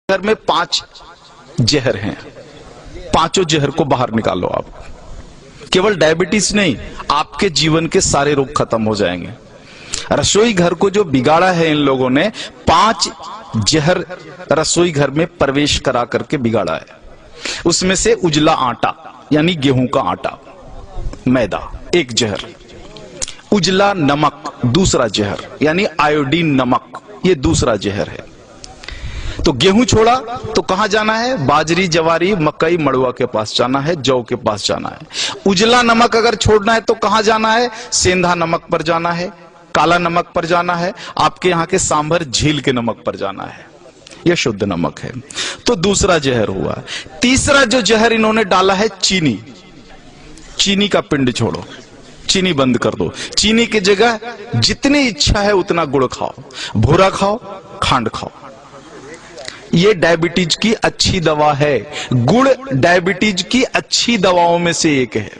घर में 5 जहर हैं, पांचों जहर को बाहर निकालो आप। केवल डायबिटीज नहीं, आपके जीवन के सारे रोग खत्म हो जाएंगे। रसोई घर को जो बिगाड़ा है इन लोगों ने, 5 जहर रसोई घर में प्रवेश करा करके बिगाड़ा है। उसमें से उजला आटा यानी गेहूं का आटा, मैदा एक जहर, उजला नमक दूसरा जहर यानी आयोडीन नमक, ये दूसरा जहर है। तो गेहूं छोड़ा तो कहां जाना है? बाजरी, जवारी, मकई, मड़ुआ के पास जाना है, जौ के पास जाना है। उजला नमक अगर छोड़ना है तो कहां जाना है? सेंधा नमक पर जाना है, काला नमक पर जाना है, आपके यहां के सांभर झील के नमक पर जाना है। यह शुद्ध नमक है। तो दूसरा जहर हुआ। तीसरा जो जहर इन्होंने डाला है चीनी। चीनी का पिंड छोड़ो, चीनी बंद कर दो। चीनी की जगह जितनी इच्छा है उतना गुड़ खाओ, भूरा खाओ, खांड खाओ। ये डायबिटीज की अच्छी दवा है। गुड़ डायबिटीज की अच्छी दवाओं में से एक है।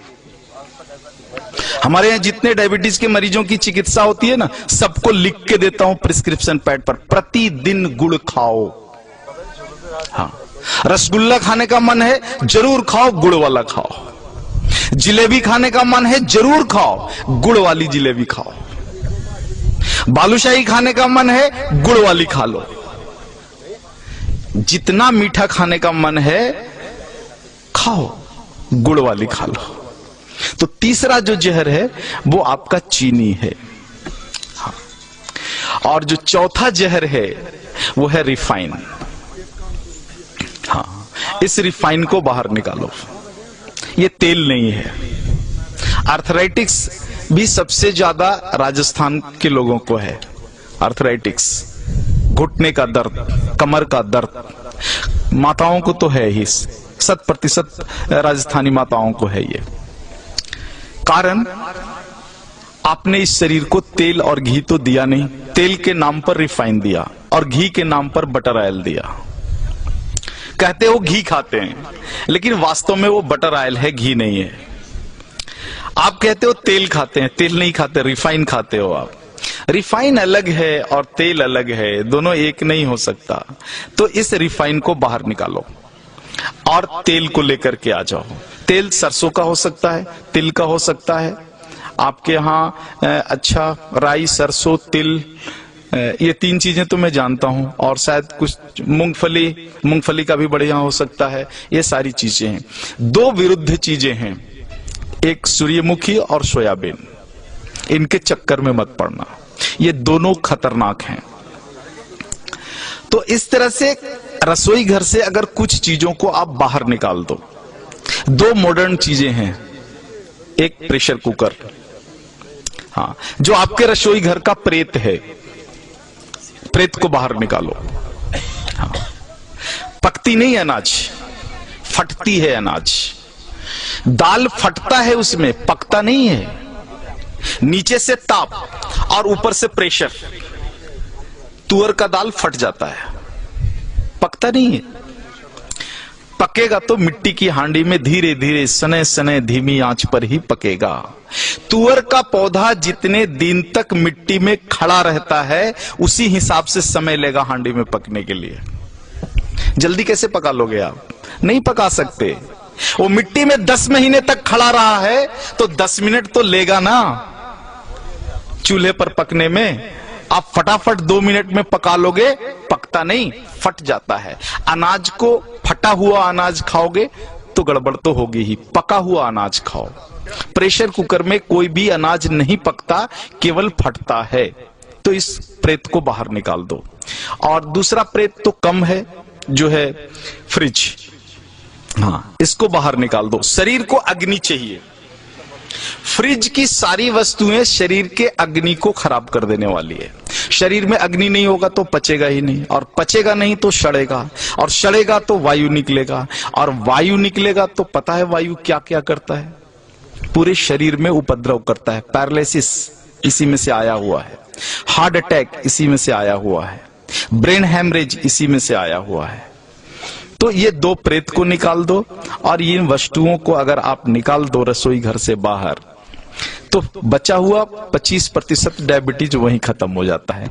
हमारे यहां जितने डायबिटीज के मरीजों की चिकित्सा होती है ना, सबको लिख के देता हूं प्रिस्क्रिप्शन पैड पर, प्रतिदिन गुड़ खाओ। हाँ, रसगुल्ला खाने का मन है जरूर खाओ, गुड़ वाला खाओ। जिलेबी खाने का मन है जरूर खाओ, गुड़ वाली जिलेबी खाओ। बालूशाही खाने का मन है, गुड़ वाली खा लो। जितना मीठा खाने का मन है खाओ, गुड़ वाली खा लो। तो तीसरा जो जहर है वो आपका चीनी है। हाँ। और जो चौथा जहर है वो है रिफाइन। हाँ, इस रिफाइन को बाहर निकालो। ये तेल नहीं है। आर्थराइटिक्स भी सबसे ज्यादा राजस्थान के लोगों को है। आर्थराइटिक्स, घुटने का दर्द, कमर का दर्द, माताओं को तो है ही, 100% राजस्थानी माताओं को है ये। कारण आपने इस शरीर को तेल और घी तो दिया नहीं, तेल के नाम पर रिफाइन दिया और घी के नाम पर बटर ऑयल दिया। कहते हो घी खाते हैं, लेकिन वास्तव में वो बटर ऑयल है, घी नहीं है। आप कहते हो तेल खाते हैं, तेल नहीं खाते, रिफाइन खाते हो आप। रिफाइन अलग है और तेल अलग है, दोनों एक नहीं हो सकता। तो इस रिफाइन को बाहर निकालो और तेल को लेकर के आ जाओ। तेल सरसों का हो सकता है, तिल का हो सकता है। आपके यहाँ अच्छा राई, सरसों, तिल, ये 3 चीजें तो मैं जानता हूं, और शायद कुछ मूंगफली का भी बढ़िया हो सकता है। ये सारी चीजें हैं। 2 विरुद्ध चीजें हैं, एक सूर्यमुखी और सोयाबीन। इनके चक्कर में मत पड़ना, ये दोनों खतरनाक हैं। तो इस तरह से रसोई घर से अगर कुछ चीजों को आप बाहर निकाल दो। 2 मॉडर्न चीजें हैं, एक प्रेशर कुकर, हाँ, जो आपके रसोई घर का प्रेत है, प्रेत को बाहर निकालो। हाँ, पकती नहीं अनाज, फटती है अनाज। दाल फटता है, उसमें पकता नहीं है। नीचे से ताप और ऊपर से प्रेशर, तुअर का दाल फट जाता है, पकता नहीं है। पकेगा तो मिट्टी की हांडी में धीरे धीरे, सने सने, धीमी आंच पर ही पकेगा। तुअर का पौधा जितने दिन तक मिट्टी में खड़ा रहता है, उसी हिसाब से समय लेगा हांडी में पकने के लिए। जल्दी कैसे पका लोगे आप? नहीं पका सकते। वो मिट्टी में 10 महीने तक खड़ा रहा है तो 10 मिनट तो लेगा ना चूल्हे पर पकने में। आप फटाफट 2 मिनट में पका लोगे, पकता नहीं, फट जाता है। अनाज को, फटा हुआ अनाज खाओगे तो गड़बड़ तो होगी ही, पका हुआ अनाज खाओ। प्रेशर कुकर में कोई भी अनाज नहीं पकता, केवल फटता है। तो इस प्रेत को बाहर निकाल दो। और दूसरा प्रेत तो कम है, जो है फ्रिज। हाँ, इसको बाहर निकाल दो। शरीर को अग्नि चाहिए। फ्रिज की सारी वस्तुएं शरीर के अग्नि को खराब कर देने वाली है। शरीर में अग्नि नहीं होगा तो पचेगा ही नहीं, और पचेगा नहीं तो सड़ेगा, और सड़ेगा तो वायु निकलेगा, और वायु निकलेगा तो पता है वायु क्या क्या करता है? पूरे शरीर में उपद्रव करता है। पैरालिसिस इसी में से आया हुआ है, हार्ट अटैक इसी में से आया हुआ है, ब्रेन हैमरेज इसी में से आया हुआ है। तो ये 2 प्रेत को निकाल दो, और इन वस्तुओं को अगर आप निकाल दो रसोई घर से बाहर, तो बचा हुआ 25% डायबिटीज वहीं खत्म हो जाता है।